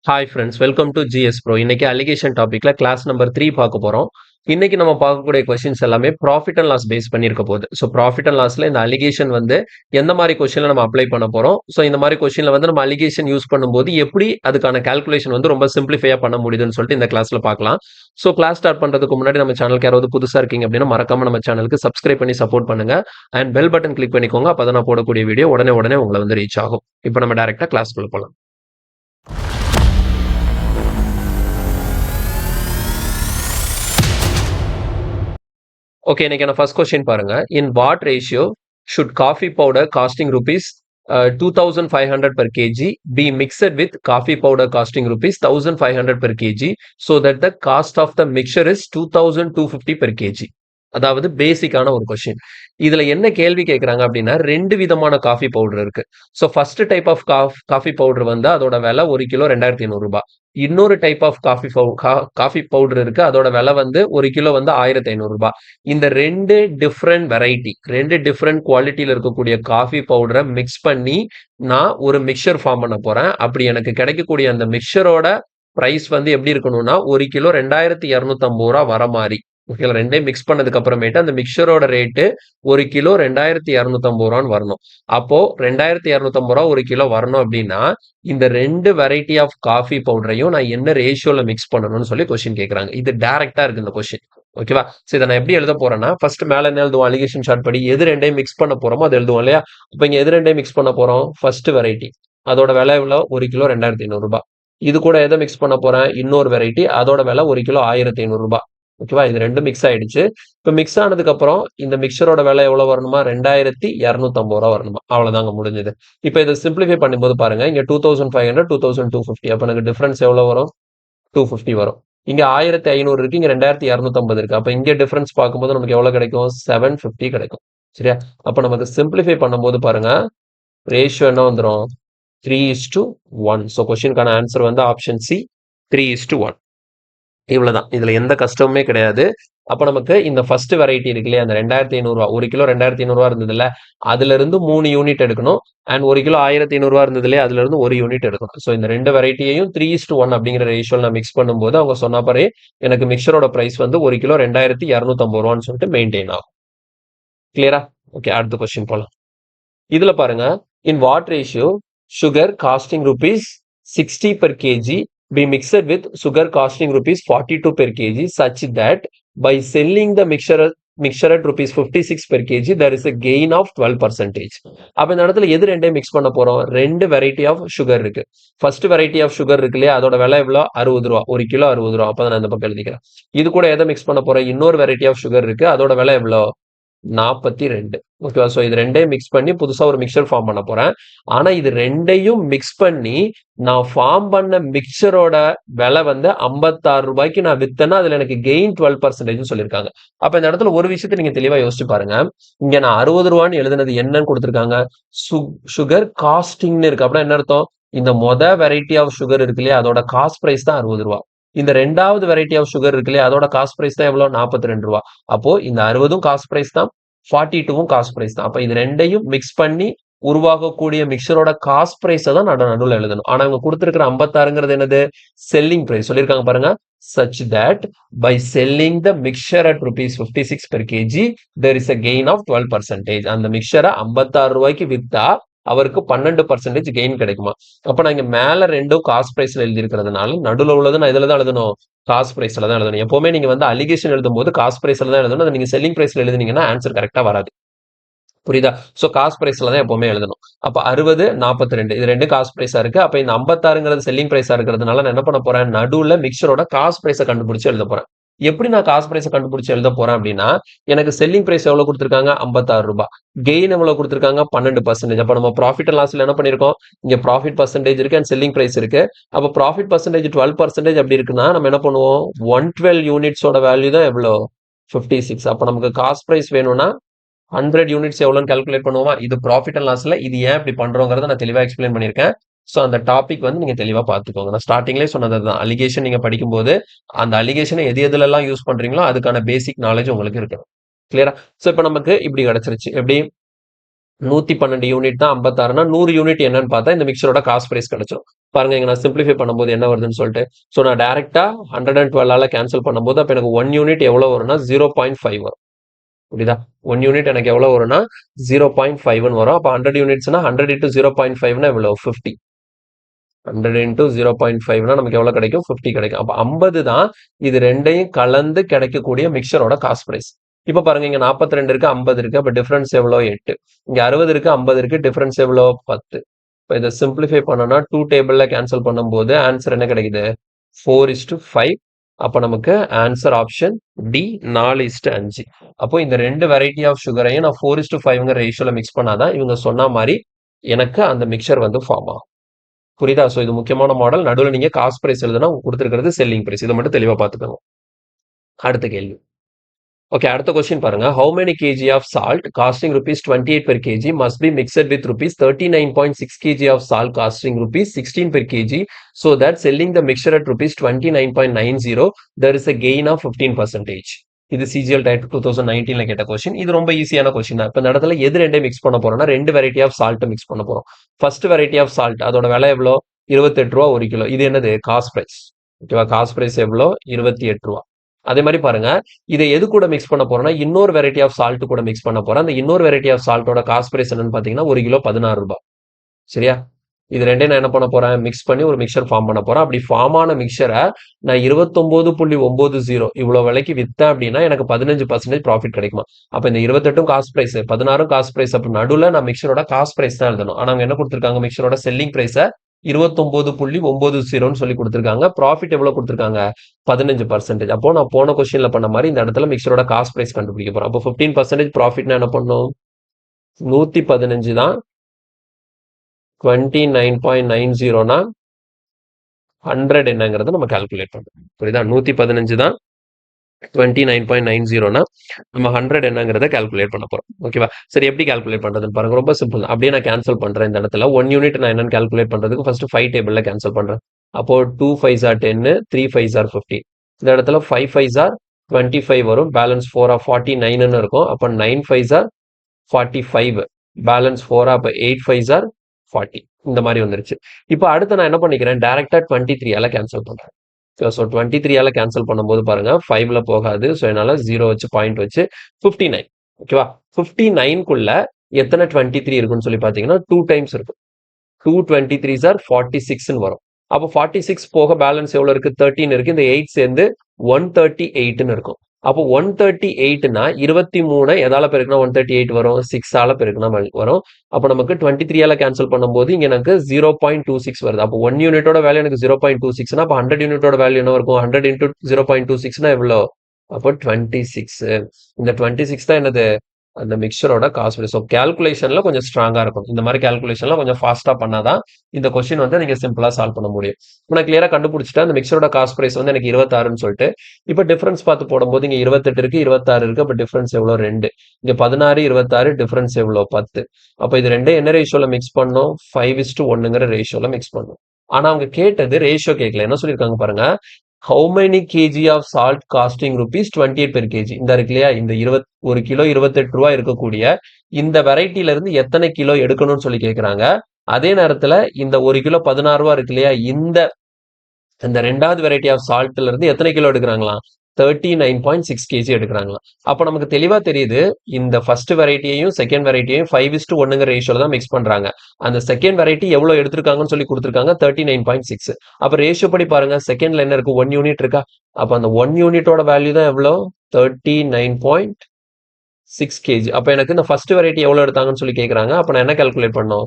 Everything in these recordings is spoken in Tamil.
Hi friends, welcome to GS bro. இன்னைக்கு அலிகேஷன் டாபிக்ல கிளாஸ் நம்பர் 3 பார்க்க போறோம். இன்னைக்கு நம்ம பார்க்கக்கூடிய கொஸ்டின்ஸ் எல்லாமே ப்ராஃபிட் அண்ட் லாஸ் பேஸ் பண்ணி இருக்க போகுது. ஸோ ப்ராஃபிட் அண்ட் லாஸ்ல இந்த அலிகேஷன் வந்து எந்த மாதிரி கொஸ்டின்ல நம்ம அப்ளை பண்ண போறோம். ஸோ இந்த மாதிரி கொஸ்டின்ல வந்து நம்ம அலிகேஷன் யூஸ் பண்ணும்போது எப்படி அதுக்கான கால்குலேஷன் வந்து ரொம்ப சிம்பிளிஃபையா பண்ண முடியுதுன்னு சொல்லிட்டு இந்த கிளாஸ்ல பார்க்கலாம். ஸோ கிளாஸ் ஸ்டார்ட் பண்றதுக்கு முன்னாடி நம்ம சேனலுக்கு யாராவது புதுசா இருக்கீங்க அப்படின்னா மறக்காம நம்ம சேனலுக்கு சப்ஸ்கிரைப் பண்ணி சப்போர்ட் பண்ணுங்க. அண்ட் பெல் பட்டன் கிளிக் பண்ணிக்கோங்க. அப்பதான் நான் போடக்கூடிய வீடியோ உடனே உடனே உங்களை வந்து ரீச் ஆகும். இப்போ நம்ம டைரக்டா கிளாஸ்க்குள்ள போகலாம். ஓகே, இன்னைக்கான ஃபர்ஸ்ட் கொஸ்டின் பாருங்க. In what ratio should coffee powder costing rupees 2500 per kg be mixed with coffee powder costing rupees 1500 per kg so that the cost of the mixture is 2250 per kg. அதாவது பேசிக்கான ஒரு கொஸ்டின். இதுல என்ன கேள்வி கேட்கறாங்க அப்படின்னா, ரெண்டு விதமான காஃபி பவுடர் இருக்கு. So first type of coffee powder வந்து அதோட விலை 1 கிலோ 2500 ரூபாய். இன்னொரு டைப் ஆஃப் காஃபி பவுடர் இருக்கு, அதோட விலை வந்து 1 கிலோ வந்து 1500 ரூபாய். இந்த ரெண்டு டிஃப்ரெண்ட் வெரைட்டி, ரெண்டு டிஃப்ரெண்ட் குவாலிட்டியில இருக்கக்கூடிய காஃபி பவுடரை மிக்ஸ் பண்ணி நான் ஒரு மிக்சர் ஃபார்ம் பண்ண போறேன். அப்படி எனக்கு கிடைக்கக்கூடிய அந்த மிக்சரோட பிரைஸ் வந்து எப்படி இருக்கணும்னா 1 கிலோ 2250 ரூபாய் வர மாதிரி. ஓகே, ரெண்டையும் மிக்ஸ் பண்ணதுக்கு அப்புறமேட்டு அந்த மிக்சரோட ரேட்டு 1 கிலோ 2250 ரூபான்னு வரணும். அப்போ 2250 ரூபா 1 கிலோ வரணும் அப்படின்னா இந்த ரெண்டு வெரைட்டி ஆஃப் காஃபி பவுடரையும் நான் என்ன ரேஷியோல மிக்ஸ் பண்ணணும்னு சொல்லி கொஸ்டின் கேட்கறாங்க. இது டைரக்டா இருக்கு இந்த கொஸ்டின். ஓகேவா? சோ இதை நான் எப்படி எழுத போறேன்னா, ஃபர்ஸ்ட் மேல என்ன எழுதுவோம், அலிகேஷன் ஷார்ட் படி எது ரெண்டையும் மிக்ஸ் பண்ண போறோமோ அது எழுதுவோம் இல்லையா? இப்போ இங்க எது ரெண்டையும் மிக்ஸ் பண்ண போறோம்? ஃபர்ஸ்ட் வெரைட்டி, அதோட விலை எவ்வளோ? 1 கிலோ 2500 ரூபாய். இது கூட எதை மிக்ஸ் பண்ண போறேன்? இன்னொரு வெரைட்டி, அதோட விலை 1 கிலோ 1500 ரூபாய். ஓகேவா? இது ரெண்டும் மிக்ஸ் ஆயிடுச்சு. இப்போ மிக்ஸ் ஆனதுக்கு அப்புறம் இந்த மிக்சரோட விலை எவ்வளவு வரணுமா? 2250 ரூபா வரணுமா? அவ்வளவுதாங்க, முடிஞ்சது. இப்போ இதை சிம்பிளிஃபை பண்ணும்போது பாருங்க, இங்க 2500 2250. அப்ப எனக்கு டிஃபரன்ஸ் எவ்வளவு வரும்? 250 வரும். இங்க 1500 இருக்கு, இங்க 2250 இருக்கு. அப்ப இங்க டிஃபரன்ஸ் பார்க்கும்போது நமக்கு எவ்வளவு கிடைக்கும்? 750 கிடைக்கும். சரியா? அப்ப நமக்கு சிம்பிளிஃபை பண்ணும்போது பாருங்க, ரேஷியோ என்ன வந்துடும்? 3:1. ஸோ கொஸ்டினுக்கான ஆன்சர் வந்து ஆப்ஷன் சி, 3:1. இவ்வளவுதான். இதுல எந்த கஷ்டமுமே கிடையாது. அப்ப நமக்கு இந்த ஃபர்ஸ்ட் வெரைட்டி இருக்கு இல்லையா, அந்த 2500 ரூபா, 1 கிலோ 2500 ரூபா இருந்ததுல, அதுல இருந்து 3 யூனிட் எடுக்கணும். அண்ட் 1 கிலோ 1500 ரூபா இருந்தது இல்லையா, அதுல இருந்து 1 யூனிட் எடுக்கணும். ஸோ இந்த ரெண்டு வெரைட்டியையும் 3:1 அப்படிங்கிற ரேஷியோல நான் மிக்ஸ் பண்ணும்போது அவங்க சொன்ன பாரு, எனக்கு மிக்சரோட பிரைஸ் வந்து 1 கிலோ 2250 ரூபான்னு சொல்லிட்டு மெயின்டைன் ஆகும். கிளியரா? ஓகே, அடுத்த கொஸ்டின் போலாம். இதுல பாருங்க, in what ratio sugar costing rupees 60 per kg be mixed with sugar costing rupees 42 per kg such that by selling the mixture at rupees 56 per kg there is a gain of 12%. அப்ப இந்த இடத்துல எது ரெண்டையும் மிக்ஸ் பண்ண போறோம்? ரெண்டு வெரைட்டி ஆஃப் சுகர் இருக்கு. ஃபர்ஸ்ட் வெரைட்டி ஆஃப் சுகர் இருக்கு இல்லையா, அதோட விலை எவ்வளோ? 60 ரூபா. 1 கிலோ 60 ரூபா. அப்ப நான் இந்த பக்கம் எழுதிக்கிறேன். இது கூட எதை மிக்ஸ் பண்ண போறேன்? இன்னொரு வெரைட்டி ஆஃப் சுகர் இருக்கு, அதோட விலை எவ்வளோ? 42. ஓகேவா? ஸோ இது ரெண்டையும் மிக்ஸ் பண்ணி புதுசா ஒரு மிக்சர் ஃபார்ம் பண்ண போறேன். ஆனா இது ரெண்டையும் மிக்ஸ் பண்ணி நான் ஃபார்ம் பண்ண மிக்சரோட விலை வந்து 56 ரூபாய்க்கு நான் வித்தேன்னா அதுல எனக்கு கெயின் 12% சொல்லியிருக்காங்க. அப்ப இந்த இடத்துல ஒரு விஷயத்தை நீங்க தெளிவா யோசிச்சு பாருங்க. இங்க நான் 60 ரூபான்னு எழுதுனது என்னன்னு கொடுத்துருக்காங்க? சுகர் காஸ்டிங்னு இருக்கு. அப்படின்னா என்ன அர்த்தம்? இந்த வெரைட்டி ஆஃப் சுகர் இருக்கு இல்லையா, அதோட காஸ்ட் பிரைஸ் தான் 60 ரூபா. இந்த ரெண்டாவது வெரைட்டி ஆஃப் சுகர் இருக்கு இல்லையா, அதோட காஸ்ட் பிரைஸ் தான் எவ்வளவு? 42 ரூபா. அப்போ இந்த 60ம் காஸ்ட் பிரைஸ் தான், 42வும் காஸ்ட் பிரைஸ் தான். அப்ப இது ரெண்டையும் மிக்ஸ் பண்ணி உருவாகக்கூடிய மிக்சரோட காஸ்ட் பிரைஸை தான் நடுவில் எழுதணும். ஆனா இவங்க கொடுத்திருக்கிற 56ங்கிறது என்னது? செல்லிங் பிரைஸ் சொல்லியிருக்காங்க பாருங்க. such that by selling the mixture at rupees 56 per kg there is a gain of 12%. அந்த மிக்சரை 56 ரூபாய்க்கு வித்தா அவருக்கு 12% கெயின் கிடைக்குமா? அப்ப நான் இங்க மேல ரெண்டும் காஸ்ட் பிரைஸ்ல எழுதி இருக்கிறதுனால நடுவில் உள்ளது நான் இதுல தான் எழுதணும், காஸ்ட் பிரைஸ்ல தான் எழுதணும். எப்பவுமே நீங்க வந்து அலிகேஷன் எழுதும் போது காஸ்ட் பிரைஸ்ல தான் எழுதணும். அதை நீங்க செல்லிங் பிரைஸ்ல எழுதுனீங்கன்னா ஆன்சர் கரெக்டா வராது. புரியுதா? சோ காஸ்ட் பிரைஸ்ல தான் எப்பவுமே எழுதணும். அப்ப 60 42 இது ரெண்டு காஸ்ட் பிரைஸா இருக்கு. அப்ப இந்த 56ங்கிறது செல்லிங் பிரைஸா இருக்கிறதுனால நான் என்ன பண்ண போறேன்? நடுவுல மிக்சரோட காஸ்ட் பிரைஸை கண்டுபிடிச்சு எழுத போறேன். எப்படி நான் காஸ்ட் பிரைஸை கண்டுபிடிச்சு எழுத போறேன் அப்படின்னா, எனக்கு செல்லிங் பிரைஸ் எவ்வளவு கொடுத்திருக்காங்க? 56 ரூபாய். கெயின் எவ்வளவு கொடுத்திருக்காங்க? 12%. அப்ப நம்ம ப்ராஃபிட் அண்ட் லாஸ்ல என்ன பண்ணிருக்கோம்? இங்க ப்ராஃபிட் பர்சன்டேஜ் இருக்கு அண்ட் செல்லிங் பிரைஸ் இருக்கு. அப்ப ப்ராஃபிட் பர்சன்டேஜ் 12% அப்படி இருக்குன்னா நம்ம என்ன பண்ணுவோம்? 112 யூனிட்ஸோட வேல்யூ தான் எவ்வளோ? 56. அப்ப நமக்கு காஸ்ட் பிரைஸ் வேணும்னா 100 யூனிட்ஸ் எவ்வளோன்னு கால்குலேட் பண்ணுவோமா? இது ப்ராஃபிட் அண்ட் லாஸ்ல இது ஏன் இப்படி பண்றோங்கிறத நான் தெளிவா எக்ஸ்பிளைன் பண்ணியிருக்கேன். ஸோ அந்த டாபிக் வந்து நீங்க தெளிவா பார்த்துக்கோங்க. நான் ஸ்டார்டிங்லேயே சொன்னது தான், அலிகேஷன் நீங்க படிக்கும்போது அந்த அலிகேஷனை எது எதுலெல்லாம் யூஸ் பண்றீங்களோ அதுக்கான பேசிக் நாலேஜ் உங்களுக்கு இருக்கணும். கிளியரா? ஸோ இப்போ நமக்கு இப்படி கிடைச்சிருச்சு. எப்படி? 112 யூனிட் தான் 56னா 100 யூனிட் என்னன்னு பார்த்தா இந்த மிக்சரோட காஸ்ட் பிரைஸ் கிடைச்சிடும். பாருங்க இங்க நான் சிம்பிளிஃபை பண்ணும்போது என்ன வருதுன்னு சொல்லிட்டு. ஸோ நான் டைரக்டா 112ஆல கேன்சல் பண்ணும்போது அப்ப எனக்கு 1 யூனிட் எவ்வளவு வரும்னா 0.5 வரும். புரியுதா? 1 யூனிட் எனக்கு எவ்வளவு வரும்னா 0.5 வரும். அப்ப 100 யூனிட்ஸ்னா 100 into 0.5னா எவ்வளவு 50. 100 into 0.5னா நமக்கு எவ்வளவு கிடைக்கும் 50 கிடைக்கும். அப்ப 50 தான் இது ரெண்டையும் கலந்து கிடைக்கக்கூடிய மிக்சரோட காஸ்ட் பிரைஸ். இப்ப பாருங்க இங்க 42 இருக்கு 50 இருக்கு. அப்ப டிஃபரன்ஸ் எவ்வளோ 8. இங்க 60 இருக்கு 50 இருக்கு. டிஃபரன்ஸ் எவ்வளோ 10. இப்போ இதை சிம்பிளிஃபை பண்ணோம்னா 2 டேபிள்ல கேன்சல் பண்ணும்போது ஆன்சர் என்ன கிடைக்குது 4:5. அப்ப நமக்கு ஆன்சர் ஆப்ஷன் டி 4:5. அப்போ இந்த ரெண்டு வெரைட்டி ஆஃப் சுகரையும் நான் 4:5ங்கிற ரேஷியோல மிக்ஸ் பண்ணாதான் இவங்க சொன்ன மாதிரி எனக்கு அந்த மிக்சர் வந்து ஃபார்ம் ஆகும். புரியுதா? ஸோ இது முக்கியமான மாடல். நடுவில் நீங்க காஸ்ட் பிரைஸ் எழுதுனா கொடுத்துருக்கிறது செல்லிங் பிரைஸ். இதை மட்டும் தெளிவா பார்த்துக்கோங்க. அடுத்த கேள்வி. ஓகே, அடுத்த கொஸ்டின் பாருங்க. How many kg of salt costing rupees 28 per kg must be mixed with rupees 39.6 kg of salt costing rupees 16 per kg so that selling the mixture at rupees 29.90 there is a gain of 15%. இது சிஜிஎல் டைட் 2019ல கேட்ட கொஸ்டின். இது ரொம்ப ஈஸியான கொஸ்டின் தான். இப்போ இந்த இடத்துல எது ரெண்டே மிக்ஸ் பண்ண போறோம்னா ரெண்டு வெரைட்டி ஆஃப் சால்ட் மிக்ஸ் பண்ண போறோம். ஃபர்ஸ்ட் வெரைட்டி ஆஃப் சால்ட் அதோட விலை எவ்வளோ 28 ரூபா 1 கிலோ. இது என்னது காஸ்ட் பிரைஸ். ஓகேவா? காஸ்ட் பிரைஸ் எவ்வளோ 28 ரூபா. அதே மாதிரி பாருங்க இதை எது கூட மிக்ஸ் பண்ண போறோம்னா இன்னொரு வெரைட்டி ஆஃப் சால்ட் கூட மிக்ஸ் பண்ண போறோம். அந்த இன்னொரு வெரைட்டி ஆஃப் சால்ட்டோட காஸ்ட் பிரைஸ் என்னன்னு பாத்தீங்கன்னா 1 கிலோ 16 ரூபாய். சரியா? இது ரெண்டையும் நான் என்ன பண்ண போறேன் மிக்ஸ் பண்ணி ஒரு மிக்சர் ஃபார்ம் பண்ண போறேன். அப்படி ஃபார்ம் ஆன மிக்சரை நான் 29.90 இவ்வளவு விலைக்கு வித்தேன் அப்படின்னா எனக்கு 15% ப்ராஃபிட் கிடைக்குமா? அப்ப இந்த 28 காஸ்ட் பிரைஸ் 16 காஸ்ட் பிரைஸ் அப்ப நடுவில் நான் மிக்சரோட காஸ்ட் பிரைஸ் தான் எழுதணும். ஆனா அவங்க என்ன கொடுத்திருக்காங்க மிக்சரோட செல்லிங் பிரைஸை 29.90 சொல்லி கொடுத்துருக்காங்க. ப்ராஃபிட் எவ்வளவு கொடுத்துருக்காங்க 15%. அப்போ நான் போன கொஸ்டின்ல பண்ண மாதிரி இந்த இடத்துல மிக்சரோட காஸ்ட் பிரைஸ் கண்டுபிடிக்க போறோம். அப்போ 15% ப்ராஃபிட்னா என்ன பண்ணும் 115 தான் 29.90னா 100 என்னங்கிறத நம்ம கால்குலேட் பண்றோம். புரியுதா? 115 தான் 29.90னா நம்ம 100 என்னங்கிறத கால்குலேட் பண்ண போறோம். ஓகேவா? சரி எப்படி கால்குலேட் பண்றதுன்னு பாருங்க. ரொம்ப சிம்பிள். அப்படியே நான் கேன்சல் பண்றேன். இந்த இடத்துல 1 யூனிட் நான் என்னன்னு கால்குலேட் பண்றதுக்கு ஃபர்ஸ்ட் 5 டேபிள்ல கேன்சல் பண்றேன். அப்போ 2 5s are 10, 3 5s are 15. இந்த இடத்துல 5 5s are 25 வரும். பேலன்ஸ் 4 49ன்னு இருக்கும். அப்போ 9 5s are 45. பேலன்ஸ் 4 அப்போ 8 5s are 40. இந்த மாதிரி வந்துருச்சு. இப்போ அடுத்து நான் என்ன பண்ணிக்கிறேன் டைரக்டா 23ஆல கேன்சல் பண்றேன். ஸோ 23ஆல கேன்சல் பண்ணும்போது பாருங்க 5ல போகாது. ஸோ என்னால 0 வச்சு பாயிண்ட் வச்சு 59. ஓகேவா? 59க்குள்ள எத்தனை 23 இருக்குன்னு சொல்லி பாத்தீங்கன்னா 2 டைம்ஸ் இருக்கும். 2 23s are 46ன்னு வரும். அப்போ 46 போக பேலன்ஸ் எவ்வளவு இருக்கு 13 இருக்கு. இந்த 8 சேர்ந்து 138ன்னு இருக்கும். அப்போ 138னா 23 எதால பெருக்குனா 138 வரும் 6ஆல பெருக்குனா வரும். அப்போ நமக்கு 23ஆல கேன்சல் பண்ணும்போது இங்க எனக்கு 0.26 வருது. அப்போ 1 யூனிட்டோட வேல்யூ எனக்கு 0.26னா அப்போ 100 யூனிட்டோட வேல்யூ என்ன இருக்கும் 100 into 0.26னா எவ்வளோ அப்போ 26. இந்த 26 தான் என்னது அந்த மிக்சரோட காஸ்ட் பிரைஸ். ஸோ கேல்குலேஷன்ல கொஞ்சம் ஸ்ட்ராங்கா இருக்கும். இந்த மாதிரி கேல்குலேஷன்ல கொஞ்சம் ஃபாஸ்டா பண்ணாதான் இந்த கொஸ்டின் வந்து நீங்க சிம்பிளா சால்வ் பண்ண முடியும். இப்போ நான் கிளியரா கண்டுபிடிச்சிட்டேன் அந்த மிக்சரோட காஸ்ட் பிரைஸ் வந்து எனக்கு 26ன்னு சொல்லிட்டு. இப்போ டிஃபரன்ஸ் பார்த்து போடும்போது இங்க 28 இருக்கு 26 இருக்கு. அப்போ டிஃபரன்ஸ் எவ்வளோ 2. இங்க 16 26 டிஃபரன்ஸ் எவ்வளோ 10. அப்போ இது ரெண்டும் என்ன ரேஷியோல மிக்ஸ் பண்ணோம் 5:1ங்கிற ரேஷியோல மிக்ஸ் பண்ணோம். ஆனா அவங்க கேட்டது ரேஷியோ கேட்கல. என்ன சொல்லியிருக்காங்க பாருங்க how many kg of salt costing rupees 28 per kg. இந்த இருக்கு இல்லையா இந்த 1 கிலோ 28 ரூபாய் இருக்கக்கூடிய இந்த வெரைட்டில இருந்து எத்தனை கிலோ எடுக்கணும்னு சொல்லி கேட்கிறாங்க. அதே நேரத்துல இந்த 1 கிலோ 16 ரூபாய் இருக்கு இல்லையா இந்த ரெண்டாவது வெரைட்டி ஆஃப் சால்ட்ல இருந்து எத்தனை கிலோ எடுக்கிறாங்களா 39.6 kg எடுக்கிறாங்களா. அப்ப நமக்கு தெளிவா தெரியுது இந்த ஃபர்ஸ்ட் வெரைட்டியையும் செகண்ட் வெரைட்டியையும் 5:1ங்கிற ரேஷியோல தான் மிக்ஸ் பண்றாங்க. அந்த செகண்ட் வெரைட்டி எவ்வளவு எடுத்திருக்காங்கன்னு சொல்லி கொடுத்திருக்காங்க 39.6. அப்ப ரேஷியோ படி பாருங்க செகண்ட்ல என்ன இருக்கு 1 யூனிட் இருக்கா. அப்ப அந்த 1 யூனிட்டோட வேல்யூ தான் எவ்வளவு 39.6 kg. அப்ப எனக்கு இந்த ஃபர்ஸ்ட் வெரைட்டி எவ்வளவு எடுத்தாங்கன்னு சொல்லி கேட்கறாங்க. அப்ப நான் என்ன கால்குலேட் பண்ணணும்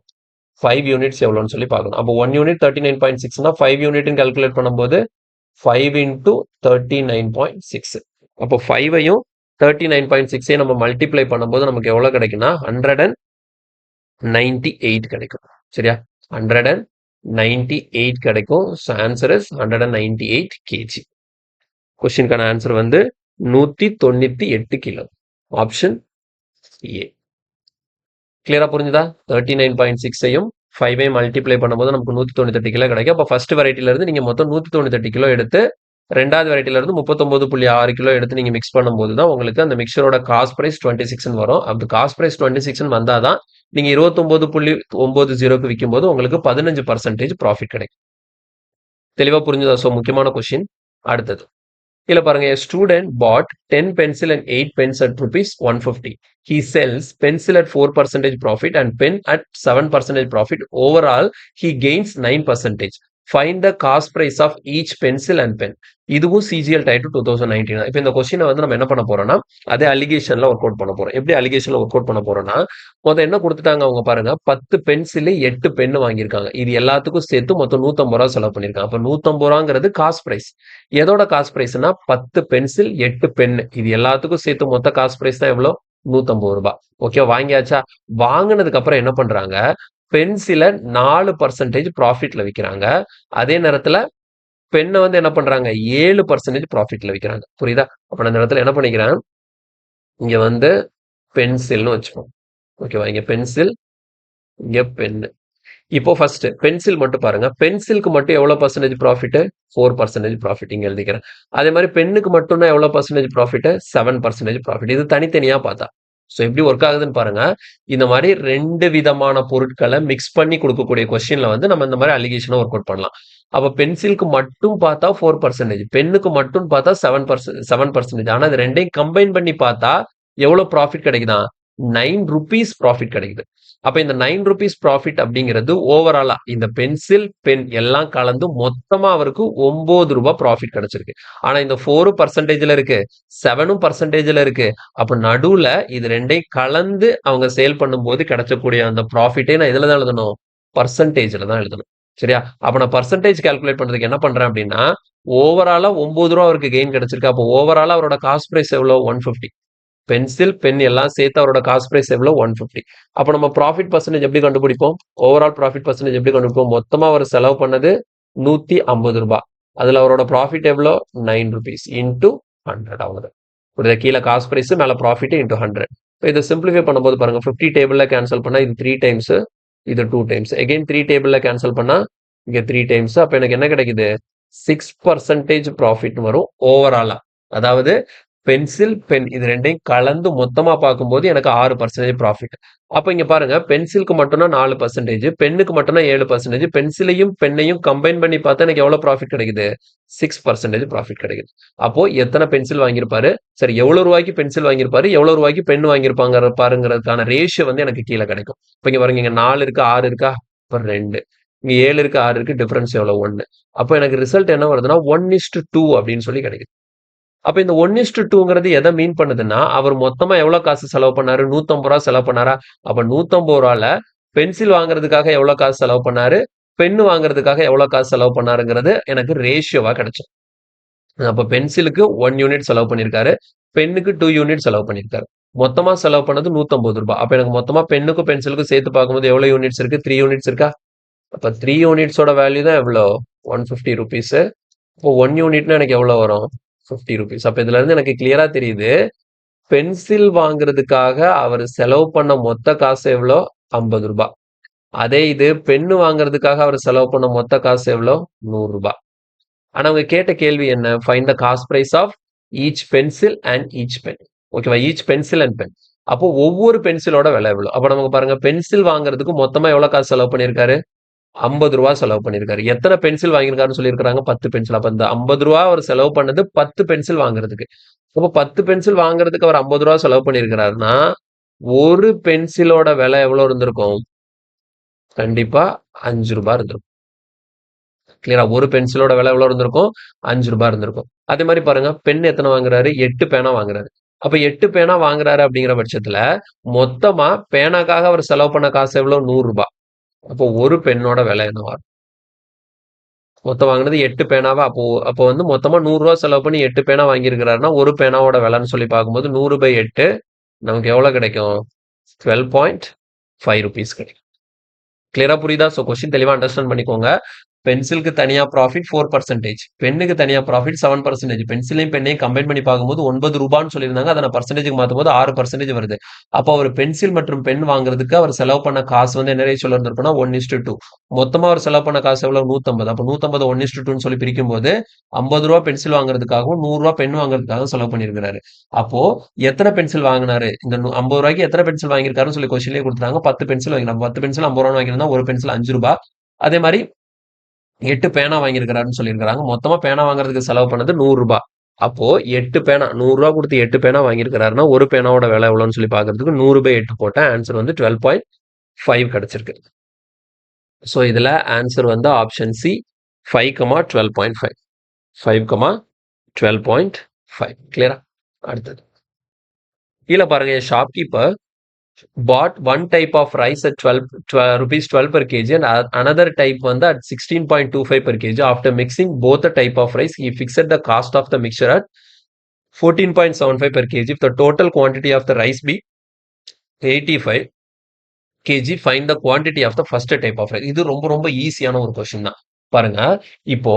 5 யூனிட்ஸ் எவ்வளோன்னு சொல்லி பார்க்கணும். அப்போ 1 யூனிட் 39.6னா 5 யூனிட்னு கால்குலேட் பண்ணும்போது 5 into 39.6. அப்போ 5ஐயும் 39.6ஐயும் நம்ம மல்டிப்ளை பண்ணும்போது நமக்கு எவ்வளவு கிடைக்கும்னா 198 கிடைக்கும். சரியா 198 கிடைக்கும். So answer is 198 kg. கொஸ்டினுக்கான ஆன்சர் வந்து 198 கிலோ. Option A. கிளியரா புரிஞ்சுதா 39.6ஐயும் 5ஐயும் மல்டிப்ளை பண்ணும்போது நமக்கு 198 கிலோ கிடைக்கும். அப்போ ஃபர்ஸ்ட் வெரைட்டில இருந்து நீங்க மொத்தம் 198 கிலோ எடுத்து 2வது வெரைட்டில இருந்து 39.6 கிலோ எடுத்து நீங்க மிக்ஸ் பண்ணும்போது தான் உங்களுக்கு அந்த மிக்சரோட காஸ்ட் பிரைஸ் 26 வரும். அந்த காஸ்ட் பிரைஸ் 26 வந்தா தான் நீங்க 29.90க்கு விக்கும்போது உங்களுக்கு 15% ப்ராஃபிட் கிடைக்கும். தெளிவா புரிஞ்சுதா? ஸோ முக்கியமான கொஸ்டின். அடுத்தது இதுல பாருங்க, a student bought 10 pencil and 8 pens at rupees 150. He sells pencil at 4% profit and pen at 7% profit. Overall, he gains 9%. Find the cost price of each pencil and pen. இதுவும் CGL டைட்டு 2019. இப்போ இந்த கொஸ்டினை வந்து நம்ம என்ன பண்ண போறோம்னா அதே அலிகேஷன்ல ஒர்க் அவுட் பண்ண போறோம். எப்படி அலிகேஷன்ல ஒர்க் அவுட் பண்ண போறோம்னா என்ன கொடுத்துட்டாங்க அவங்க பாருங்க, 10 பென்சில் 8 பென் வாங்கியிருக்காங்க. இது எல்லாத்துக்கும் சேர்த்து மொத்தம் 150 ரூபா செலவு பண்ணிருக்காங்க. அப்ப 150 ரூபாங்கிறது காஸ்ட் பிரைஸ். எதோட காஸ்ட் பிரைஸ்னா 10 பென்சில் 8 பென், இது எல்லாத்துக்கும் சேர்த்து மொத்த காஸ்ட் பிரைஸ் தான் எவ்வளவு? 150 ரூபாய். ஓகே, வாங்கியாச்சா? வாங்கினதுக்கு அப்புறம் என்ன பண்றாங்க, பென்சில 4% ப்ராஃபிட்ல விற்கிறாங்க. அதே நேரத்துல பெண்ணை வந்து என்ன பண்றாங்க, 7% ப்ராஃபிட்ல விற்கிறாங்க. புரியுதா? அப்ப நான் இந்த இடத்துல என்ன பண்ணிக்கிறேன், இங்க வந்து பென்சில்னு வச்சுப்போம். ஓகேவா? இங்க பென்சில், இங்க பென்னு. இப்போ ஃபர்ஸ்ட் பென்சில் மட்டும் பாருங்க. பென்சிலுக்கு மட்டும் எவ்வளவு பர்சன்டேஜ் ப்ராஃபிட்? 4% ப்ராஃபிட் இங்க எழுதிக்கிறேன். அதே மாதிரி பெண்ணுக்கு மட்டும்னா எவ்வளவு பர்சன்டேஜ் ப்ராஃபிட்? 7% ப்ராஃபிட். இது தனித்தனியா பார்த்தா ஸோ எப்படி ஒர்க் ஆகுதுன்னு பாருங்க. இந்த மாதிரி 2 விதமான பொருட்களை மிக்ஸ் பண்ணி கொடுக்கக்கூடிய கொஸ்டின்ல வந்து நம்ம இந்த மாதிரி அலிகேஷனை ஒர்க் அவுட் பண்ணலாம். அப்ப பென்சிலுக்கு மட்டும் பார்த்தா 4%, பெண்ணுக்கு மட்டும் பார்த்தா 7%. ஆனா இது ரெண்டையும் கம்பைன் பண்ணி பார்த்தா எவ்வளவு ப்ராஃபிட் கிடைக்குதா? 9 rupees ப்ராஃபிட் கிடைக்குது. அப்ப இந்த 9 rupees ப்ராஃபிட் அப்படிங்கிறது ஓவராலா இந்த பென்சில் பென் எல்லாம் கலந்து மொத்தமா அவருக்கு 9 ரூபாய் ப்ராஃபிட் கிடைச்சிருக்கு. ஆனா இந்த 4%ல இருக்கு, 7%ல இருக்கு. அப்ப நடுவுல இது ரெண்டையும் கலந்து அவங்க சேல் பண்ணும்போது கிடைச்சக்கூடிய அந்த ப்ராஃபிட்டே நான் இதுல தான் எழுதணும், பர்சன்டேஜ்ல தான் எழுதணும். சரியா? அப்ப நான் பர்சன்டேஜ் கால்குலேட் பண்றதுக்கு என்ன பண்றேன் அப்படின்னா, ஓவராலா 9 ரூபா அவருக்கு கெயின் கிடைச்சிருக்கு. அப்போ ஓவராலா அவரோட காஸ்ட் பிரைஸ் எவ்வளவு? 150. பென்சில் பென் எல்லாம் சேர்த்து அவரோட காஸ்ட் பிரைஸ் எவ்வளவு? 150. அப்ப நம்ம ப்ராஃபிட் பர்சன்டேஜ் எப்படி கண்டுபிடிப்போம்? ஓவரால் ப்ராஃபிட் பர்சன்டேஜ் எப்படி கண்டுபிடிப்போம்? மொத்தமா அவர் செலவு பண்ணது 150 ரூபாய். அதுல அவரோட ப்ராஃபிட் எவ்வளோ? 9 rupees இன்டூ 100. அவ்வளவு. புரியுதா? கீழே காஸ்ட் பிரைஸ், மேல ப்ராஃபிட் இன்டூ 100. இப்போ இதை சிம்பிளிஃபை பண்ணும்போது பாருங்க, 50 டேபிள்ல கேன்சல் பண்ணா இது 3 டைம்ஸ், இது 2 டைம்ஸ். அகைன் 3 டேபிள்ல கேன்சல் பண்ணா இங்க 3 டைம்ஸ். அப்ப எனக்கு என்ன கிடைக்குது? 6% ப்ராஃபிட் வரும் ஓவராலா. அதாவது பென்சில் பென் இது ரெண்டையும் கலந்து மொத்தமா பார்க்கும்போது எனக்கு 6% ப்ராஃபிட். அப்ப இங்க பாருங்க, பென்சிலுக்கு மட்டும்னா 4%, பெண்ணுக்கு மட்டும்னா 7%, பென்சிலையும் பெண்ணையும் கம்பைன் பண்ணி பார்த்தா எனக்கு எவ்வளவு ப்ராஃபிட் கிடைக்குது? 6% ப்ராஃபிட் கிடைக்குது. அப்போ எத்தனை பென்சில் வாங்கியிருப்பாரு, சரி எவ்வளவு ரூபாய்க்கு பென்சில் வாங்கியிருப்பாரு, எவ்வளவு ரூபாய்க்கு பென் வாங்கியிருப்பாங்க பாருங்கிறதுக்கான ரேஷியோ வந்து எனக்கு கீழே கிடைக்கும். இப்ப இங்க பாருங்க, இங்க 4 இருக்கு, 6 இருக்கா, இப்ப 2, இங்க 7 இருக்கு, 6 இருக்கு, டிஃபரன்ஸ் எவ்வளவு? 1. அப்போ எனக்கு ரிசல்ட் என்ன வருதுன்னா 1:2 அப்படின்னு சொல்லி கிடைக்குது. அப்ப இந்த 1:2ங்கிறது எதை மீன் பண்ணுதுன்னா, அவர் மொத்தமா எவ்வளவு காசு செலவு பண்ணாரு? 150 ரூபாய் செலவு பண்ணாரா? அப்ப 150 ரூபால பென்சில் வாங்குறதுக்காக எவ்வளவு காசு செலவு பண்ணாரு, பென் வாங்குறதுக்காக எவ்வளவு காசு செலவு பண்ணாருங்கிறது எனக்கு ரேஷியோவா கிடைச்சது. அப்ப பென்சிலுக்கு 1 யூனிட் செலவு பண்ணிருக்காரு, பென்னுக்கு 2 யூனிட் செலவு பண்ணிருக்காரு. மொத்தமா செலவு பண்ணது 150 ரூபாய். அப்ப எனக்கு மொத்தமா பென்னுக்கும் பென்சிலுக்கும் சேர்த்து பார்க்கும்போது எவ்வளவு யூனிட்ஸ் இருக்கு? 3 யூனிட்ஸ் இருக்கா? அப்ப 3 யூனிட்ஸோட வேல்யூ தான் எவ்வளோ? 150 rupees. இப்போ 1 யூனிட்னா எனக்கு எவ்வளவு வரும்? 50 rupees. அப்ப இதுல இருந்து எனக்கு கிளியரா தெரியுது, பென்சில் வாங்குறதுக்காக அவர் செலவு பண்ண மொத்த காசு எவ்வளோ? 50 ரூபாய். அதே இது பென்னு வாங்குறதுக்காக அவர் செலவு பண்ண மொத்த காசு எவ்வளோ? 100 ரூபாய். ஆனா அவங்க கேட்ட கேள்வி என்ன? Find the cost price of each pencil and each pen. ஓகேவா? Each pencil and pen. அப்போ ஒவ்வொரு பென்சிலோட விலை எவ்வளவு? அப்ப நமக்கு பாருங்க, பென்சில் வாங்குறதுக்கு மொத்தமா எவ்வளவு காசு செலவு பண்ணிருக்காரு? 50 ரூபாய் செலவு பண்ணிருக்காரு. எத்தனை பென்சில் வாங்கியிருக்காருன்னு சொல்லியிருக்காங்க? 10 பென்சில். அப்ப இந்த 50 ரூபாய் அவர் செலவு பண்ணது 10 பென்சில் வாங்குறதுக்கு. அப்போ 10 பென்சில் வாங்குறதுக்கு அவர் 50 ரூபாய் செலவு பண்ணியிருக்கிறாருன்னா, ஒரு பென்சிலோட விலை எவ்வளவு இருந்திருக்கும்? கண்டிப்பா 5 ரூபாய் இருந்திருக்கும். கிளியரா? ஒரு பென்சிலோட விலை எவ்வளவு இருந்திருக்கும்? 5 ரூபாய் இருந்திருக்கும். அதே மாதிரி பாருங்க, பென் எத்தனை வாங்குறாரு? 8 பேனா வாங்குறாரு. அப்ப 8 பேனா வாங்குறாரு அப்படிங்கிற பட்சத்துல மொத்தமா பேனாக்காக அவர் செலவு பண்ண காசு எவ்வளவு? 100 ரூபாய். அப்போ ஒரு பெண்ணோட விலை என்னவா? மொத்தம் வாங்கினது 8 பேனாவா? அப்போ வந்து மொத்தமா 100 ரூபாய் செலவு பண்ணி 8 பேனா வாங்கியிருக்கிறாருன்னா, ஒரு பேனாவோட விலைன்னு சொல்லி பார்க்கும்போது 100/8 நமக்கு எவ்வளவு கிடைக்கும்? 12.5 rupees கிடைக்கும். கிளியரா புரியுதா? ஸோ கொஸ்டின் தெளிவா அண்டர்ஸ்டாண்ட் பண்ணிக்கோங்க. பென்சிலுக்கு தனியா ப்ராஃபிட் 4%, பென்னுக்கு தனியா ப்ராஃபிட் 7%. பென்சிலையும் பெண்ணையும் கம்பைன் பண்ணி பார்க்கும்போது 9 ரூபான்னு சொல்லியிருந்தாங்க. அதை நான் பர்சன்டேஜுக்கு மாத்தும்போது 6% வருது. அப்போ அவர் பென்சில் மற்றும் பென் வாங்குறதுக்கு அவர் செலவு பண்ண காசு வந்து என்ன ரேஷியோல இருந்திருக்குன்னா 1:2. மொத்தமா அவர் செலவு பண்ண காசு எவ்வளவு? 150. அப்போ 150 1:2ன்னு சொல்லி பிரிக்கும்போது 50 ரூபா பென்சில் வாங்குறதுக்காகவும் 100 ரூபா பென் வாங்குறதுக்காகவும் செலவு பண்ணியிருக்கிறாரு. அப்போ எத்தனை பென்சில் வாங்கினாரு? இந்த 50 ரூபாய்க்கு எத்தனை பென்சில் வாங்கியிருக்காருன்னு சொல்லி கொஸ்டின்லேயே கொடுத்தாங்க. 10 பென்சில் வாங்கினாங்க. 10 பென்சில் 50 ரூபா வாங்கியிருந்தா ஒரு பென்சில் 5 ரூபாய். அதே மாதிரி 8 பேனா வாங்கியிருக்கிறாருன்னு சொல்லியிருக்கிறாங்க. மொத்தமா பேனா வாங்குறதுக்கு செலவு பண்ணது 100 ரூபாய். அப்போ 8 பேனா 100 ரூபாய் கொடுத்து 8 பேனா வாங்கியிருக்கிறாருன்னா ஒரு பேனாவோட விலை எவ்வளோன்னு சொல்லி பார்க்கறதுக்கு 100/8 போட்டேன். ஆன்சர் வந்து 12.5 கிடைச்சிருக்கு. ஸோ இதுல ஆன்சர் வந்து ஆப்ஷன் சி 5,12.5. 5,12.5. கிளியரா? அடுத்தது கீழே பாருங்க, shopkeeper bought one type of rice at 12 rupees 12 per kg and another type வந்து at 16.25 per kg. After mixing both the type of rice, he fixed the cost of the mixture at 14.75 per kg. If the total quantity of the rice be 85 kg, find the quantity of the first type of rice. இது ரொம்ப ரொம்ப ஈஸியான ஒரு கொஸ்டின் தான். பாருங்க, இப்போ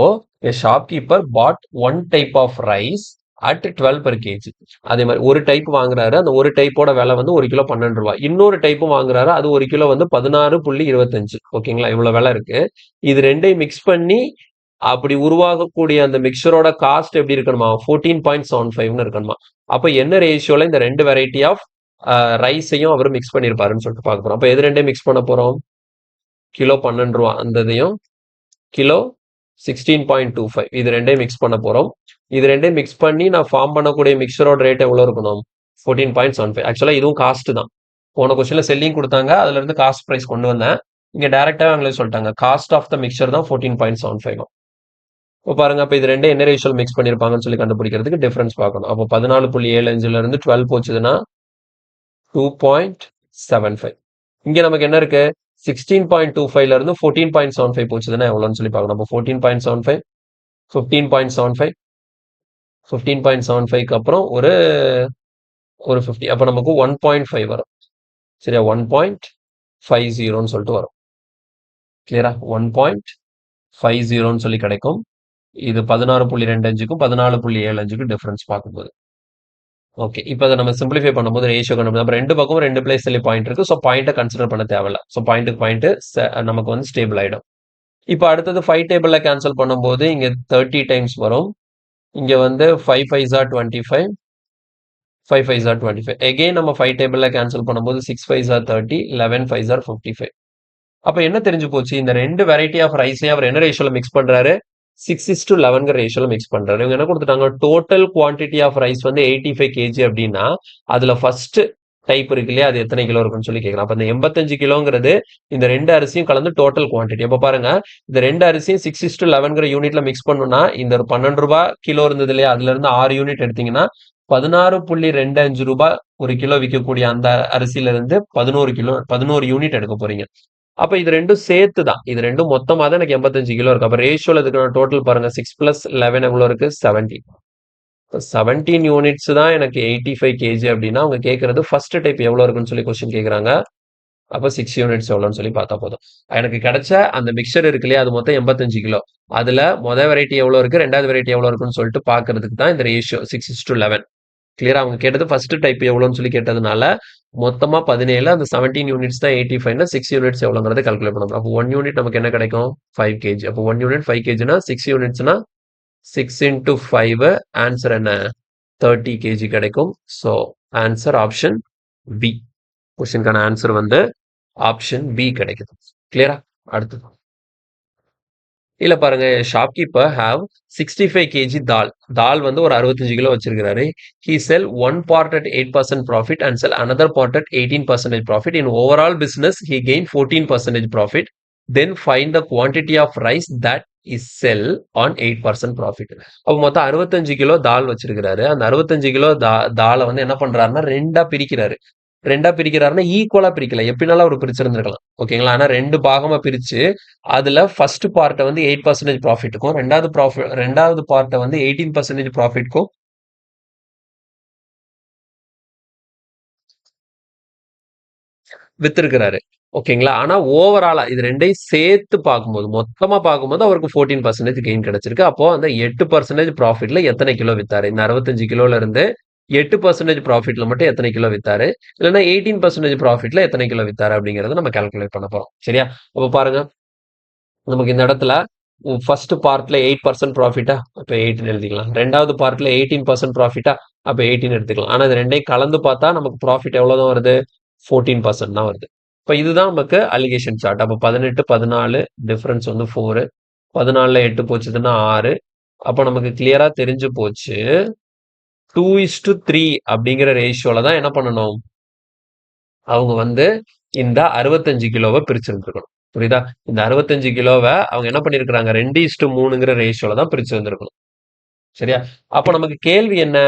a shopkeeper bought one type of rice at 12 per kg. அதே மாதிரி ஒரு டைப் வாங்குறாரு, அந்த ஒரு டைப்போட விலை வந்து 1 கிலோ 12 ரூபாய். இன்னொரு டைப்பும் வாங்குறாரு, அது 1 கிலோ வந்து 16.25. ஓகேங்களா? இவ்வளவு விலை இருக்கு. இது ரெண்டையும் மிக்ஸ் பண்ணி அப்படி உருவாகக்கூடிய அந்த மிக்சரோட காஸ்ட் எப்படி இருக்கணுமா? 14.75ன்னு இருக்கணுமா? அப்ப என்ன ரேஷியோல இந்த ரெண்டு வெரைட்டி ஆஃப் ரைஸையும் அவர் மிக்ஸ் பண்ணியிருப்பாருன்னு சொல்லிட்டு பார்க்க போறோம். அப்ப எது ரெண்டையும் மிக்ஸ் பண்ண போறோம்? கிலோ 12 ரூபா அந்த இதையும் கிலோ 16.25 இது ரெண்டையும் மிக்ஸ் பண்ண போறோம். இது ரெண்டையும் மிக்ஸ் பண்ணி நான் ஃபார்ம் பண்ணக்கூடிய மிக்சரோட ரேட் எவ்வளவு இருக்கணும்? 14.75. ஆக்சுவலா இதுவும் காஸ்ட் தான். போன கொஸ்டின்ல செல்லிங் கொடுத்தாங்க, அதுல இருந்து காஸ்ட் பிரைஸ் கொண்டு வந்தேன். இங்க டைரக்டாவே அவங்களே சொல்லிட்டாங்க, காஸ்ட் ஆஃப் த மிக்சர் தான் 14.75. இப்போ பாருங்க, அப்ப இது ரெண்டும் என்ன ரேஷியோல மிக்ஸ் பண்ணிருப்பாங்கன்னு சொல்லி கண்டுபிடிக்கிறதுக்கு டிஃபரன்ஸ் பார்க்கணும். அப்போ 14.75ல இருந்து 12 போச்சுதுன்னா 2.75. இங்க நமக்கு என்ன இருக்கு? 16.25ல இருந்து 14.75 போச்சுதுன்னா எவ்வளோன்னு சொல்லி பார்க்கணும். அப்போ 14.75, 15.75, 15.75க்கு அப்புறம் ஒரு 50. அப்போ நமக்கு 1.5 வரும். சரியா? 1.50ன்னு சொல்லிட்டு வரும். கிளியரா? 1.50ன்னு சொல்லி கிடைக்கும். இது 16.25க்கும் 14.75க்கும் டிஃபரன்ஸ் பார்க்கும்போது. ஓகே, இப்போ அதை நம்ம சிம்பிளிஃபை பண்ணும்போது ரேஷியோ கண்டுபிடிக்கும். அப்போ ரெண்டு பக்கமும் 2 பிளேஸ் சொல்லி பாயிண்ட் இருக்கு. ஸோ பாயிண்ட்டை கன்சிடர் பண்ண தேவையில்ல. ஸோ பாயிண்ட்டுக்கு பாயிண்ட் நமக்கு வந்து ஸ்டேபிள் ஆயிடும். இப்போ அடுத்தது 5 டேபிள்ல கேன்சல் பண்ணும்போது இங்க 30 டைம்ஸ் வரும். இங்க வந்து 5 5s are 25, 5 5s are 25. Again நம்ம 5 டேபிள்ல கேன்சல் பண்ணும்போது 6 5s are 30, 11 5s are 55. அப்ப என்ன தெரிஞ்சு போச்சு? இந்த ரெண்டு வெரைட்டி ஆஃப் ரைஸையும் அவர் என்ன ரேஷியோல மிக்ஸ் பண்றாரு? 6:11 ரேஷியோல மிக்ஸ் பண்றாரு. இவங்க என்ன கொடுத்துட்டாங்க? டோட்டல் குவான்டிட்டி ஆஃப் ரைஸ் வந்து 85 kg அப்படின்னா அதுல ஃபர்ஸ்ட் டைப் இருக்கு இல்லையா, அது எத்தனை கிலோ இருக்குன்னு சொல்லி கேட்கலாம். அப்ப இந்த 85 கிலோங்கிறது இந்த ரெண்டு அரிசியும் கலந்து டோட்டல் குவான்டிட்டி. அப்ப பாருங்க, இந்த ரெண்டு அரிசியும் 6:11 யூனிட்ல மிக்ஸ் பண்ணணும்னா இந்த ஒரு 12 ரூபாய் கிலோ இருந்தது இல்லையா, அதுல இருந்து 6 யூனிட் எடுத்தீங்கன்னா 16.25 ரூபாய் ஒரு கிலோ விற்கக்கூடிய அந்த அரிசியில இருந்து 11 யூனிட் எடுக்க போறீங்க. அப்ப இது ரெண்டும் சேர்த்து தான், இது ரெண்டும் மொத்தமா தான் எனக்கு 85 கிலோ இருக்கு. அப்ப ரேஷியோல இதுக்கு டோட்டல் பாருங்க, 6 + 11 எவ்வளவு இருக்கு? 17. 17 யூனிட்ஸ் தான் எனக்கு 85 kg அப்படின்னா அவங்க கேட்கறது ஃபர்ஸ்ட் டைப் எவ்வளவு இருக்குன்னு சொல்லி கொஸ்டின் கேட்கறாங்க. அப்ப 6 யூனிட்ஸ் எவ்வளோன்னு சொல்லி பார்த்தா போதும். எனக்கு கிடைச்ச அந்த மிக்சர் இருக்கு இல்லையா, அது மொத்தம் 85 கிலோ. அதுல வெரைட்டி எவ்வளவு இருக்கு, ரெண்டாவது வெரைட்டி எவ்வளவு இருக்குன்னு சொல்லிட்டு பாக்குறதுக்கு தான் இந்த ரேஷியோ 6:11. கிளியரா? அவங்க கேட்டது ஃபர்ஸ்ட் டைப் எவ்வளோன்னு சொல்லி கேட்டதுனால மொத்தமா 17, அந்த 17 யூனிட்ஸ் தான் 85னா 6 யூனிட்ஸ் எவ்வளோங்கிறத கால்குலேட் பண்ணணும். அப்போ 1 யூனிட் நமக்கு என்ன கிடைக்கும்? 5 kg. அப்போ 1 யூனிட் 5 kgனா 6 யூனிட்ஸ்னா 6 × 5 ஆன்சர் என்ன? 30 kg கிடைக்கும். So answer option B. கொஸ்டினுக்கான ஆன்சர் வந்து ஆப்ஷன் பி கிடைக்குது. கிளியரா? அடுத்தது இல்ல பாருங்க, ஷாப்கீப்பர் ஹேவ் 65 kg தால் வந்து ஒரு 65 கிலோ வச்சிருக்காரு. he sell one part at 8% profit and sell another part at 18% profit. In overall business he gain 14% profit. Then find the quantity of rice that is sell on 8% profit. அப்ப மொத்தம் 65 கிலோ தால் வச்சிருக்காரு. அந்த 65 கிலோ தாலை வந்து என்ன பண்றாருன்னா ரெண்டா பிரிக்கிறாரு. ஈக்குவலா பிரிக்கல, எப்படினாலும் அவர் பிரிச்சிருந்திருக்கலாம். ஓகேங்களா? ஆனா ரெண்டு பாகமா பிரிச்சு அதுல ஃபர்ஸ்ட் பார்ட்டை வந்து 8% ப்ராஃபிட்டுக்கும் ரெண்டாவது பார்ட்டை வந்து 18% ப்ராஃபிட்க்கும் வித்திருக்கிறாரு. ஓகேங்களா? ஆனா ஓவராலா இது 2யும் சேர்த்து பார்க்கும்போது, மொத்தமா பார்க்கும்போது அவருக்கு 14% கெயின் கிடைச்சிருக்கு. அப்போ அந்த 8% ப்ராஃபிட்ல எத்தனை கிலோ வித்தாரு? இந்த 65 கிலோல இருந்து 8% ப்ராஃபிட்ல மட்டும் எத்தனை கிலோ வித்தாரு? இல்லன்னா 18% ப்ராஃபிட்ல எத்தனை கிலோ வித்தாரு? அப்படிங்கிறத நம்ம கால்குலேட் பண்ண போறோம். சரியா? அப்ப பாருங்க, நமக்கு இந்த இடத்துல ஃபர்ஸ்ட் பார்ட்ல 8% ப்ராஃபிட்டா? அப்ப 8ன்னு எழுதிக்கலாம். 2வது பார்ட்ல 18% ப்ராஃபிட்டா? அப்ப 18 எடுத்துக்கலாம். ஆனா இது 2யும் கலந்து பார்த்தா நமக்கு ப்ராஃபிட் எவ்வளவு தான் வருது? 14% தான் வருது. இப்ப இதுதான் நமக்கு அலிகேஷன் சார்ட். அப்ப 18, 14 டிஃபரன்ஸ் வந்து 4. 14ல 8 போச்சுதுன்னா 6. அப்ப நமக்கு கிளியரா தெரிஞ்சு போச்சு. 2:3 அப்படிங்கிற ரேஷியோல தான் என்ன பண்ணணும்? அவங்க வந்து இந்த 65 கிலோவை பிரிச்சிருந்துருக்கணும். புரியுதா? இந்த 65 கிலோவை அவங்க என்ன பண்ணிருக்கிறாங்க? 2:3ங்கிற ரேஷியோல தான் பிரிச்சிருந்திருக்கணும். சரியா? அப்ப நமக்கு கேள்வி என்ன?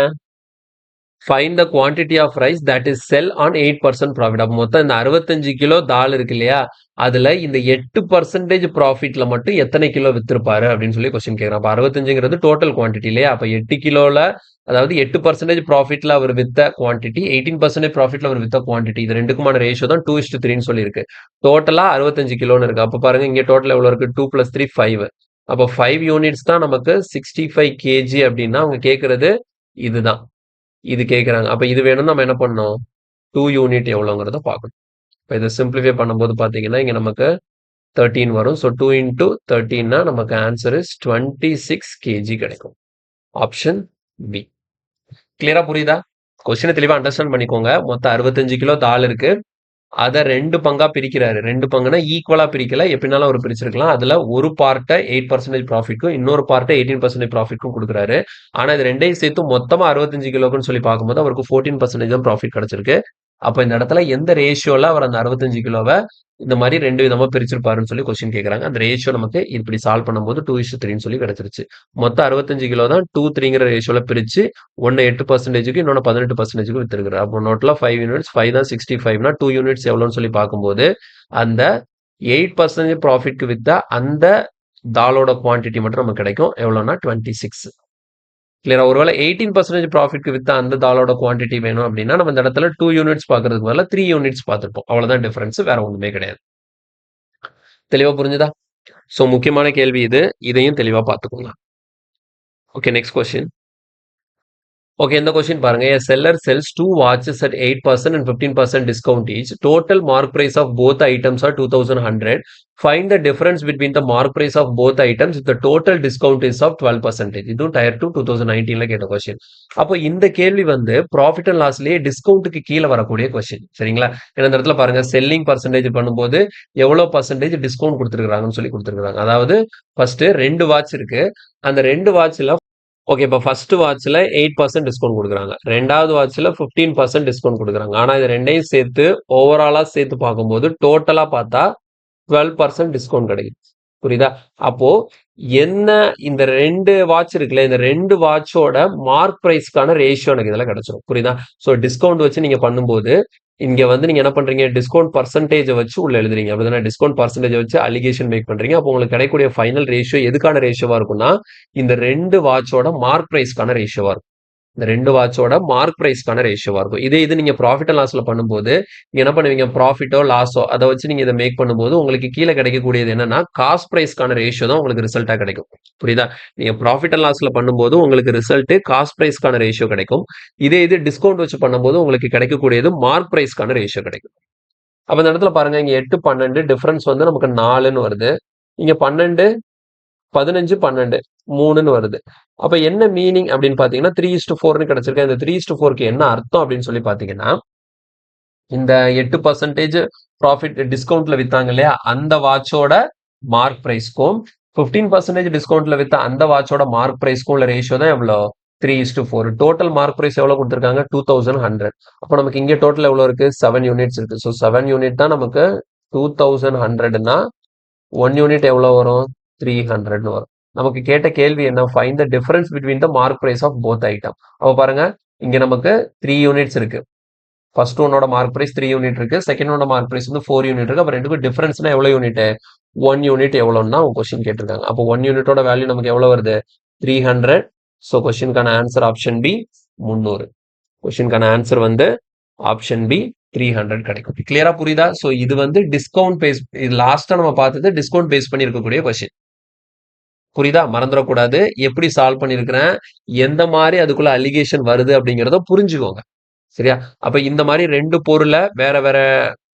Find the quantity of rice that is sell on 8% profit. அப்போ மொத்தம் இந்த 65 கிலோ தால் இருக்கு இல்லையா? அதுல இந்த 8% ப்ராஃபிட்ல மட்டும் எத்தனை கிலோ வித்திருப்பாரு அப்படின்னு சொல்லி கொஸ்டின் கேட்குறான். அப்ப 65ங்கிறது டோட்டல் குவான்டிட்டி இல்லையா? அப்ப 8 கிலோல அதாவது 8% ப்ராஃபிட்ல அவர் வித்த குவான்டிட்டி, 18% ப்ராஃபிட்ல அவர் வித்த குவான்டிட்டி, இது ரெண்டுக்குமான ரேஷியோ தான் 2:3ன்னு சொல்லியிருக்கு. டோட்டலா 65 கிலோன்னு இருக்கு. அப்ப பாருங்க இங்க டோட்டல் எவ்வளவு இருக்கு? 2 + 3 5. அப்போ 5 யூனிட்ஸ் தான் நமக்கு 65 kg அப்படின்னா அவங்க கேட்கறது இதுதான். இது கேட்குறாங்க. அப்ப இது வேணும்னா நம்ம என்ன பண்ணணும்? 2 யூனிட் எவ்வளோங்கிறத பார்க்கணும். இப்ப இத சிம்பிளிஃபை பண்ணும்போது பார்த்தீங்கன்னா, இங்க நமக்கு 13 வரும். ஸோ 2 × 13னா நமக்கு ஆன்சர் இஸ் 26 kg கிடைக்கும். Option b. கிளியரா புரியுதா? கொஸ்டின தெளிவா அண்டர்ஸ்டாண்ட் பண்ணிக்கோங்க. மொத்தம் 65 கிலோ தால் இருக்கு. அத 2 பங்கா பிரிக்கிறாரு. 2 பங்குனா ஈக்குவலா பிரிக்கல. எப்படினாலும் அவர் பிரிச்சிருக்கலாம். அதுல ஒரு பார்ட்ட 8% ப்ராஃபிட்க்கும், இன்னொரு பார்ட்ட 18% ப்ராஃபிட்க்கும் குடுக்குறாரு. ஆனா இது 2யும் சேர்த்து மொத்தமா 65 கிலோக்குன்னு சொல்லி பார்க்கும்போது அவருக்கு 14% தான் ப்ராஃபிட் கிடைச்சிருக்கு. அப்ப இந்த இடத்துல எந்த ரேஷியோல அவர் அந்த 65 கிலோவ இந்த மாரி 2 விதமா பிரிச்சிருப்பாருன்னு சொல்லி கொஸ்டின் கேட்கறாங்க. அந்த ரேஷியோ நமக்கு இப்படி சால்வ் பண்ணும்போது 2:3ன்னு சொல்லி கிடைச்சிருச்சு. மொத்தம் 65 கிலோ தான் 2:3ங்கிற ரேஷியோல பிரிச்சு, ஒண்ணு 8%க்கு இன்னொன்னு 18%க்கு வித்திருக்காரு. அப்போ டோட்டலா 5 யூனிட்ஸ், 5 தான் 65னா 2 யூனிட்ஸ் எவ்வளோன்னு சொல்லி பார்க்கும்போது, அந்த 8% ப்ராஃபிட்க்கு வித்த அந்த தாலோட குவான்டிட்டி மட்டும் நமக்கு கிடைக்கும். எவ்வளோன்னா 26. கிளியரா? ஒருவேளை 18% ப்ராஃபிட்க்கு வித்த அந்த தாலோட குவான்டிட்டி வேணும் அப்படின்னா, நம்ம இந்த இடத்துல 2 யூனிட்ஸ் பார்க்கறதுக்கு பதிலா 3 யூனிட்ஸ் பார்த்திருப்போம். அவ்வளவுதான் டிஃபரன்ஸ். வேற ஒண்ணுமே கிடையாது. தெளிவா புரிஞ்சுதா? சோ முக்கியமான கேள்வி இது. இதையும் தெளிவா பார்த்துக்கோங்க. Okay, next question. ஓகே, இந்த கொஸ்டின் பாருங்க. A seller sells 2 watches at 8% and 15% discount each. Total mark price of both items are 2100. Find the difference between the mark price of both items if the total discount is of 12%. இதுவும் டயர் 2 2019ல கேட்ட கொஸ்டின். அப்போ இந்த கேள்வி வந்து ப்ராஃபிட் அண்ட் லாஸ்லயே டிஸ்கவுண்ட்டுக்கு கீழே வரக்கூடிய கொஸ்டின். சரிங்களா? ஏன்னா இந்த இடத்துல பாருங்க, செல்லிங் பர்சன்டேஜ் பண்ணும்போது எவ்வளவு பர்சன்டேஜ் டிஸ்கவுண்ட் கொடுத்துருக்காங்கன்னு சொல்லி கொடுத்துருக்காங்க. அதாவது ஃபர்ஸ்ட் 2 வாட்ச் இருக்கு. அந்த 2 வாட்ச்ல ஓகே, இப்ப ஃபர்ஸ்ட் வாட்ச்ல 8% டிஸ்கவுண்ட் குடுக்குறாங்க. 2வது வாட்ச்ல 15% டிஸ்கவுண்ட் குடுக்குறாங்க. ஆனா இது 2யும் சேர்த்து ஓவராலா சேர்த்து பார்க்கும்போது டோட்டலா பார்த்தா 12% டிஸ்கவுண்ட் கிடைக்குது. புரியுதா? அப்போ என்ன இந்த 2 வாட்ச் இருக்குல்ல, இந்த 2 வாட்சோட மார்க் பிரைஸ்க்கான ரேஷியோ எனக்கு இதுல கிடைச்சிரும். புரியுதா? சோ டிஸ்கவுண்ட் வச்சு நீங்க பண்ணும்போது இங்க வந்து நீங்க என்ன பண்றீங்க? டிஸ்கவுண்ட் பர்சன்டேஜ் வச்சு உள்ள எழுதுறீங்க. அப்படிதானே? டிஸ்கவுண்ட் பர்சன்டேஜ் வச்சு அலிகேஷன் மேக் பண்றீங்க. அப்போ உங்களுக்கு கிடைக்கக்கூடிய ஃபைனல் ரேஷியோ எதுக்கான ரேஷியோவா இருக்கும்னா, இந்த 2 வாட்சோட மார்க் பிரைஸ்க்கான ரேஷியோவா இருக்கும். இந்த 2 வாட்சோட மார்க் பிரைஸ்க்கான ரேஷியோவா இருக்கும். இது நீங்க ப்ராஃபிட் அண்ட் லாஸ்ல பண்ணும்போது நீங்க என்ன பண்ணுவீங்க? ப்ராஃபிட்டோ லாஸோ அதை வச்சு நீங்க இதை மேக் பண்ணும்போது உங்களுக்கு கீழே கிடைக்கக்கூடியது என்னன்னா, காஸ்ட் பிரைஸ்க்கான ரேஷியோ தான் உங்களுக்கு ரிசல்ட்டா கிடைக்கும். புரியுதா? நீங்க ப்ராஃபிட் அண்ட் லாஸ்ல பண்ணும்போது உங்களுக்கு ரிசல்ட் காஸ்ட் பிரைஸ்க்கான ரேஷியோ கிடைக்கும். இது டிஸ்கவுண்ட் வச்சு பண்ணும்போது உங்களுக்கு கிடைக்கக்கூடியது மார்க் பிரைஸ்க்கான ரேஷியோ கிடைக்கும். அப்ப இந்த இடத்துல பாருங்க, இங்க 8, 12 டிஃபரன்ஸ் வந்து நமக்கு 4ன்னு வருது. இங்க 12, 15, 12 3ன்னு வருது. அப்ப என்ன மீனிங் அப்படின்னு பாத்தீங்கன்னா 3:4ன்னு கிடைச்சிருக்கு. இந்த 3:4க்கு என்ன அர்த்தம் அப்படின்னு சொல்லி பாத்தீங்கன்னா, இந்த 8% ப்ராஃபிட் டிஸ்கவுண்ட்ல வித்தாங்க இல்லையா, அந்த வாட்சோட மார்க் பிரைஸ்க்கும் 15% டிஸ்கவுண்ட்ல வித்த அந்த வாட்சோட மார்க் பிரைஸ்க்கும் உள்ள ரேஷியோ தான் எவ்வளோ? 3:4. டோட்டல் மார்க் பிரைஸ் எவ்வளவு கொடுத்துருக்காங்க? 2100. அப்போ நமக்கு இங்க டோட்டல் எவ்வளவு இருக்கு? 7 யூனிட்ஸ் இருக்கு. ஸோ 7 யூனிட் தான் நமக்கு 2100னா 1 யூனிட் எவ்வளவு வரும்? 300ன்னு வரும். நமக்கு கேட்ட கேள்வி என்ன? Find the difference between the mark price of both item. அப்போ பாருங்க, இங்க நமக்கு 3 யூனிட்ஸ் இருக்கு. ஃபர்ஸ்ட் ஒன்னோட மார்க் பிரைஸ் 3 யூனிட் இருக்கு. செகண்ட் ஒன்னோட மார்க் பிரைஸ் வந்து 4 யூனிட் இருக்கு. அப்ப ரெண்டுக்கும் டிஃபரன்ஸ்னா எவ்வளவு யூனிட்? 1 யூனிட் எவ்வளவுன்னா அவங்க கொஸ்டின் கேட்டிருக்காங்க. அப்போ 1 யூனிட்டோட வேல்யூ நமக்கு எவ்வளவு வருது? 300. ஸோ கொஸ்டினுக்கான ஆன்சர் ஆப்ஷன் பி 300. கொஸ்டினுக்கான ஆன்சர் வந்து ஆப்ஷன் பி 300 கிடைக்கும். கிளியரா புரியுதா? சோ இது வந்து டிஸ்கவுண்ட் பேஸ் இது லாஸ்ட்டா நம்ம பார்த்தது டிஸ்கவுண்ட் பேஸ் பண்ணி இருக்கக்கூடிய கொஸ்டின். புரியுதா? மறந்துடக்கூடாது. எப்படி சால்வ் பண்ணியிருக்கிறேன், எந்த மாரி அதுக்குள்ள அலிகேஷன் வருது அப்படிங்கிறத புரிஞ்சுக்கோங்க. சரியா? அப்ப இந்த மாரி 2 பொருள வேற வேற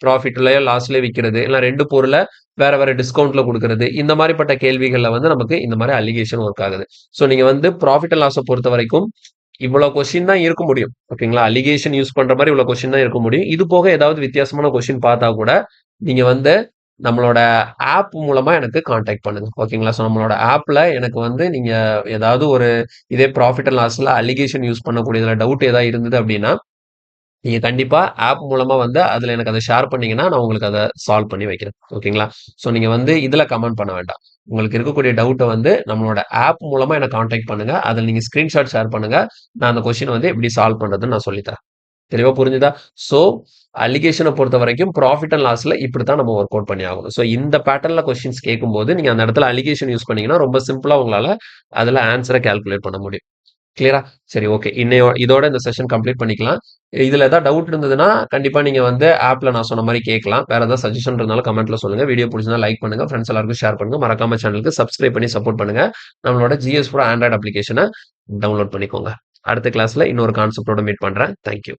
ப்ராஃபிட்லயோ, லாஸ்லயோ விக்கிறது. இல்ல 2 பொருள வேற வேற டிஸ்கவுண்ட்ல குடுக்குறது. இந்த மாரிப்பட்ட கேள்விகள்ல வந்து நமக்கு இந்த மாரி அலிகேஷன் வொர்க் ஆகுது. சோ நீங்க வந்து புராஃபிட் அண்ட் லாஸ பொறுத்தவரைக்கும் இவ்வளோ கொஸ்டின் தான் இருக்க முடியும். ஓகேங்களா? அலிகேஷன் யூஸ் பண்ற மாரி இவ்வளோ கொஸ்டின் தான் இருக்க முடியும். இது போக ஏதாவது வித்தியாசமான கொஸ்டின் பார்த்தா கூட, நீங்க வந்து நம்மளோட ஆப் மூலமா எனக்கு கான்டாக்ட் பண்ணுங்க. ஓகேங்களா? ஸோ நம்மளோட ஆப்ல எனக்கு வந்து நீங்க ஏதாவது ஒரு இதே ப்ராஃபிட் அண்ட் லாஸ்ல அலிகேஷன் யூஸ் பண்ணக்கூடியதுல டவுட் ஏதாவது இருந்தது அப்படின்னா, நீங்க கண்டிப்பா ஆப் மூலமா வந்து அதுல எனக்கு அத ஷேர் பண்ணீங்கன்னா, நான் உங்களுக்கு அத சால்வ் பண்ணி வைக்கிறேன். ஓகேங்களா? ஸோ நீங்க வந்து இதுல கமெண்ட் பண்ண வேண்டாம். உங்களுக்கு இருக்கக்கூடிய டவுட்ட வந்து நம்மளோட ஆப் மூலமா என்ன கான்டாக்ட் பண்ணுங்க. அதுல நீங்க ஸ்கிரீன்ஷாட் ஷேர் பண்ணுங்க. நான் அந்த கொஸ்டின வந்து எப்படி சால்வ் பண்றதுன்னு நான் சொல்லி தரேன். தெளிவா புரிஞ்சுதா? ஸோ அலிகேஷன பொறுத்தவரைக்கும் புராஃபிட் அண்ட் லாஸ்ல இப்படித்தான் நம்ம வொர்க் அவுட் பண்ணி ஆகணும். ஸோ இந்த பேட்டர்ன்ல கொஸ்டின்ஸ் கேட்கும்போது, நீங்க அந்த இடத்துல அலிகேஷன் யூஸ் பண்ணீங்கன்னா, ரொம்ப சிம்பிளா உங்களால அதுல ஆன்ஸர கால்குலேட் பண்ண முடியும். கிளியரா? சரி ஓகே. இதோட இந்த செஷன் கம்ப்ளீட் பண்ணிக்கலாம். இதுல ஏதாவது டவுட் இருந்ததுன்னா, கண்டிப்பா நீங்க வந்து ஆப்ல நான் சொன்ன மாரி கேட்கலாம். வேற ஏதாவது சஜஷன் இருந்தாலும் கமெண்ட்ல சொல்லுங்க. வீடியோ புடிச்சிருந்தா லைக் பண்ணுங்க. ஃபிரெண்ட்ஸ் எல்லாருக்கும் ஷேர் பண்ணுங்க. மறக்காம சேனலுக்கு சப்ஸ்கிரைப் பண்ணி சப்போர்ட் பண்ணுங்க. நம்மளோட GS Pro ஆண்ட்ராய்டு அப்ளிகேஷன டவுன்லோட் பண்ணிக்கோங்க. அடுத்த கிளாஸ்ல இன்னொரு கான்செப்ட்டோட மீட் பண்றேன். Thank you.